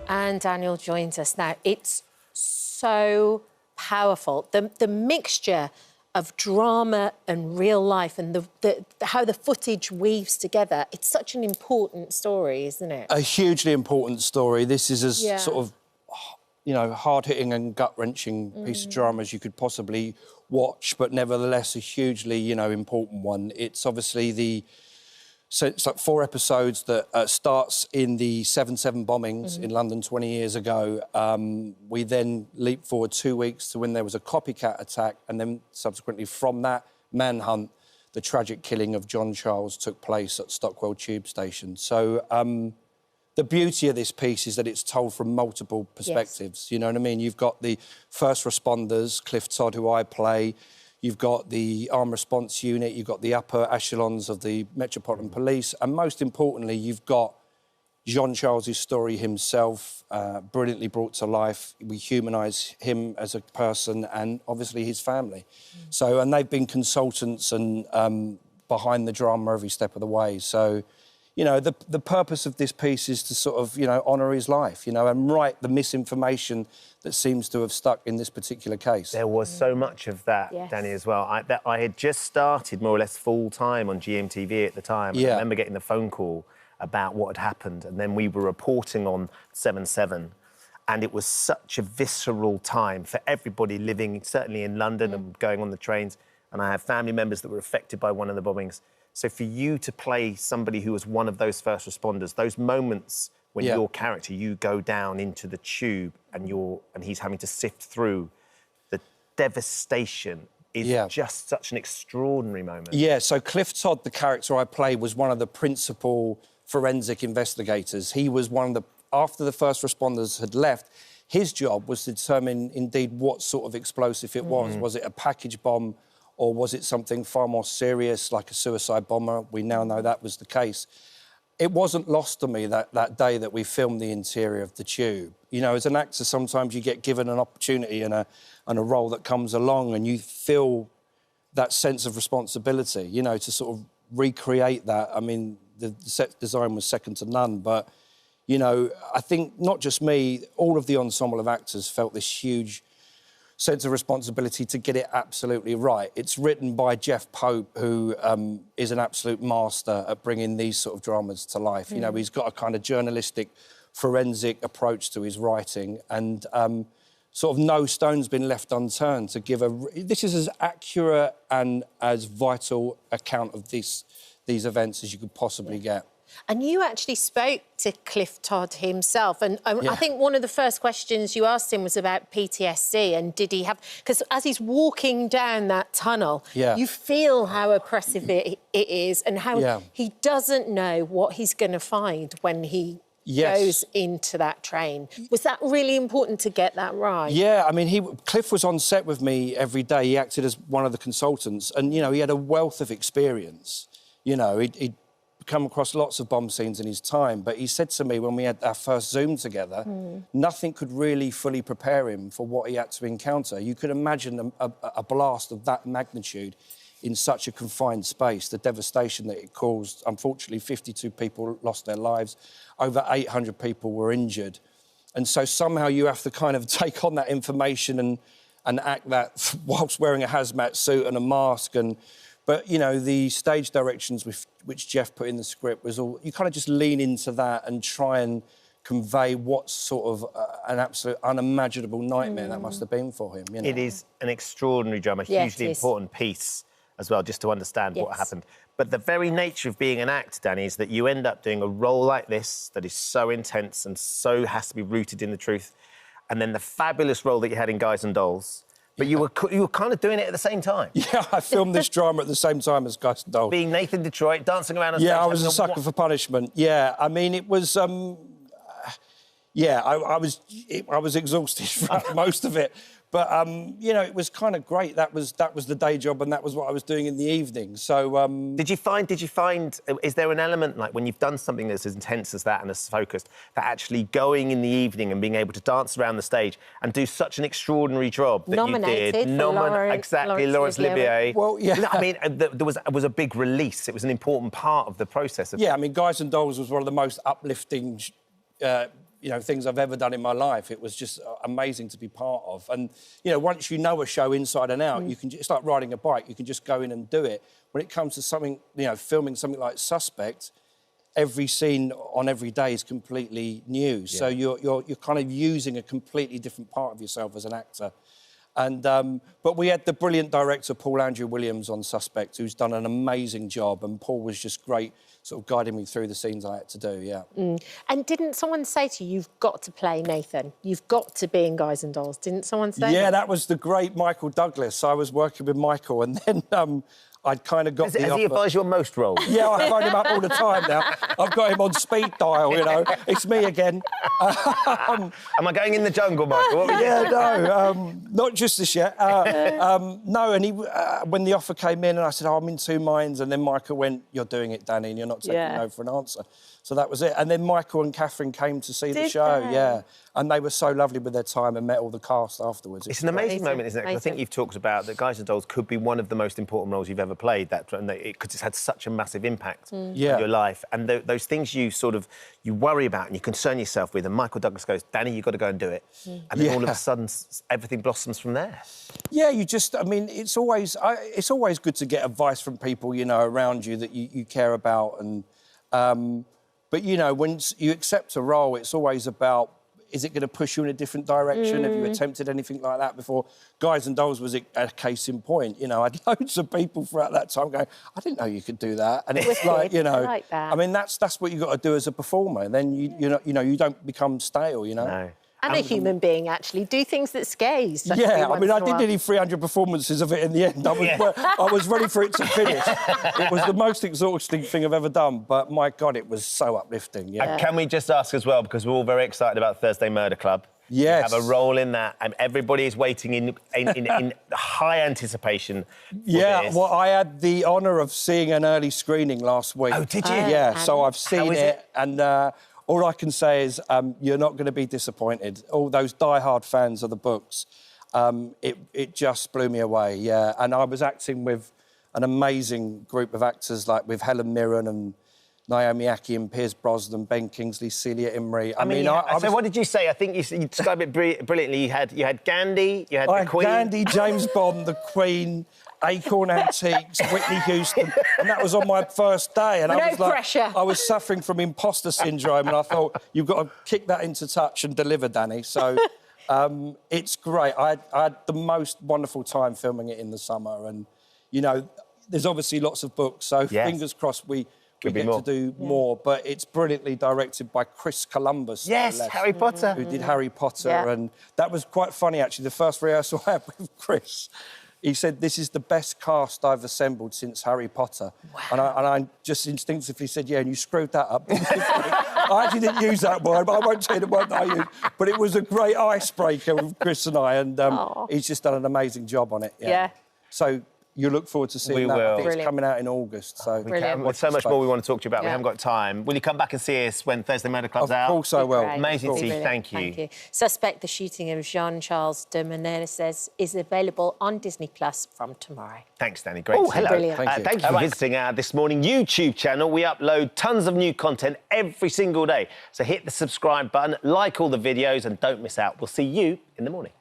And Daniel joins us now. It's so powerful. The mixture of drama and real life and how the footage weaves together. It's such an important story, isn't it? A hugely important story. This is as sort of, you know, hard-hitting and gut-wrenching piece of drama as you could possibly watch, but nevertheless a hugely, you know, important one. It's obviously So it's like 4 episodes that starts in the 7/7 bombings in London 20 years ago. We then leap forward 2 weeks to when there was a copycat attack, and then subsequently from that manhunt, the tragic killing of John Charles took place at Stockwell Tube Station. So the beauty of this piece is that it's told from multiple perspectives. You know what I mean? You've got the first responders, Cliff Todd, who I play. You've got the armed response unit, you've got the upper echelons of the Metropolitan Police, and most importantly, you've got John Charles's story himself, brilliantly brought to life. We humanise him as a person and obviously his family. So, and they've been consultants and behind the drama every step of the way. So, you know, the purpose of this piece is to sort of, you know, honour his life, you know, and right the misinformation that seems to have stuck in this particular case. There was so much of that, Danny, as well. I had just started more or less full-time on GMTV at the time. I remember getting the phone call about what had happened, and then we were reporting on 7/7, and it was such a visceral time for everybody living, certainly in London and going on the trains, and I have family members that were affected by one of the bombings. So for you to play somebody who was one of those first responders, those moments when your character, you go down into the tube and he's having to sift through the devastation is just such an extraordinary moment. Yeah, so Cliff Todd, the character I play, was one of the principal forensic investigators. He was one of the... After the first responders had left, his job was to determine, indeed, what sort of explosive it was. Was it a package bomb, or was it something far more serious, like a suicide bomber? We now know that was the case. It wasn't lost to me that day that we filmed the interior of the tube. You know, as an actor, sometimes you get given an opportunity and a role that comes along and you feel that sense of responsibility, you know, to sort of recreate that. I mean, the set design was second to none, but, you know, I think not just me, all of the ensemble of actors felt this huge sense of responsibility to get it absolutely right. It's written by Jeff Pope, who is an absolute master at bringing these sort of dramas to life. You know, he's got a kind of journalistic, forensic approach to his writing, and sort of no stone's been left unturned to give this is as accurate and as vital account of these events as you could possibly get. And you actually spoke to Cliff Todd himself, and I think one of the first questions you asked him was about PTSD, and did he have... Because as he's walking down that tunnel, you feel how oppressive it is and how he doesn't know what he's going to find when he goes into that train. Was that really important to get that right? Yeah, I mean, Cliff was on set with me every day. He acted as one of the consultants, and, you know, he had a wealth of experience. You know, he'd come across lots of bomb scenes in his time, but he said to me when we had our first Zoom together, nothing could really fully prepare him for what he had to encounter. You could imagine a blast of that magnitude in such a confined space, the devastation that it caused. Unfortunately, 52 people lost their lives, over 800 people were injured. And so somehow you have to kind of take on that information and act that whilst wearing a hazmat suit and a mask. But, you know, the stage directions which Jeff put in the script was all... You kind of just lean into that and try and convey what sort of an absolute unimaginable nightmare that must have been for him, you know? It is an extraordinary drama, a hugely important piece as well, just to understand what happened. But the very nature of being an actor, Danny, is that you end up doing a role like this that is so intense and so has to be rooted in the truth, and then the fabulous role that you had in Guys and Dolls... But you were kind of doing it at the same time. Yeah, I filmed this drama at the same time as Guys and Dolls. Being Nathan Detroit, dancing around on stage... Yeah, I was a sucker for punishment. Yeah, I mean, it was... I was exhausted for most of it. But, you know, it was kind of great. That was the day job, and that was what I was doing in the evening. So... Did you find... Is there an element, like, when you've done something that's as intense as that and as focused, that actually going in the evening and being able to dance around the stage and do such an extraordinary job that you did... Laurence Olivier. Well, yeah. I mean, there was a big release. It was an important part of the process. Yeah, I mean, Guys and Dolls was one of the most uplifting... you know, things I've ever done in my life. It was just amazing to be part of. And, you know, once you know a show inside and out, you can, it's like riding a bike, you can just go in and do it. When it comes to something, you know, filming something like Suspect, every scene on every day is completely new. Yeah. So you're kind of using a completely different part of yourself as an actor. And but we had the brilliant director Paul Andrew Williams on Suspect, who's done an amazing job, and Paul was just great, sort of guiding me through the scenes I had to do. Yeah. And didn't someone say to you, "You've got to play Nathan. You've got to be in Guys and Dolls"? Didn't someone say? Yeah, that was the great Michael Douglas. I was working with Michael, and then I'd kind of got the offer. Has he advised you on most roles? Yeah, I phone him up all the time now. I've got him on speed dial, you know. It's me again. Am I going in the jungle, Michael? Not just this yet. No, and he, when the offer came in and I said, I'm in two minds, and then Michael went, you're doing it, Danny, and you're not taking no for an answer. So that was it. And then Michael and Catherine came to see the show, and they were so lovely with their time and met all the cast afterwards. It's an amazing moment, isn't it? 'Cause I think you've talked about that Guys and Dolls could be one of the most important roles you've ever played, because it's had such a massive impact on your life. And those things you worry about and you concern yourself with, and Michael Douglas goes, Danny, you've got to go and do it. And then all of a sudden, everything blossoms from there. Yeah, I mean, it's always good to get advice from people, you know, around you that you care about. And but, you know, when you accept a role, it's always about, is it going to push you in a different direction? Have you attempted anything like that before? Guys and Dolls was a case in point. You know, I had loads of people throughout that time going, I didn't know you could do that. And it's like, you know, I like that. I mean, that's what you've got to do as a performer. Then you don't become stale, you know. No. And a human being, actually. Do things that scare you. Yeah, I mean, I did nearly 300 performances of it in the end. I was ready for it to finish. It was the most exhausting thing I've ever done, but, my God, it was so uplifting. Yeah. And can we just ask as well, because we're all very excited about Thursday Murder Club. Yes. You have a role in that, and everybody is waiting in high anticipation for this. Well, I had the honour of seeing an early screening last week. Oh, did you? Yeah, so I've seen it, and... all I can say is you're not going to be disappointed. All those die-hard fans of the books, it just blew me away, yeah. And I was acting with an amazing group of actors, like with Helen Mirren and Naomi Ackie and Pierce Brosnan, Ben Kingsley, Celia Imrie. So what did you say? I think you described it brilliantly. You had Gandhi, you had the Queen. Gandhi, James Bond, the Queen... Acorn Antiques, Whitney Houston, and that was on my first day. And I was like, pressure. I was suffering from imposter syndrome, and I thought, you've got to kick that into touch and deliver, Danny. So it's great. I had the most wonderful time filming it in the summer, and, you know, there's obviously lots of books, so fingers crossed we get to do more. But it's brilliantly directed by Chris Columbus. Yes, Harry Potter. Who did Harry Potter, and that was quite funny, actually. The first rehearsal I had with Chris... He said, this is the best cast I've assembled since Harry Potter. Wow. And I just instinctively said, yeah, and you screwed that up. I actually didn't use that word, but I won't tell you the word that I used. But it was a great icebreaker with Chris and I, and he's just done an amazing job on it. Yeah. So you look forward to seeing that. I think it's coming out in August. So there's so much more we want to talk to you about. We haven't got time. Will you come back and see us when Thursday Murder Club's out? Of course I will. Amazing to see you. Thank you. Suspect, the shooting of Jean-Charles de Menezes, is available on Disney Plus from tomorrow. Thanks, Danny. Great to see you. Brilliant. Thank you for visiting our This Morning YouTube channel. We upload tons of new content every single day. So hit the subscribe button, like all the videos, and don't miss out. We'll see you in the morning.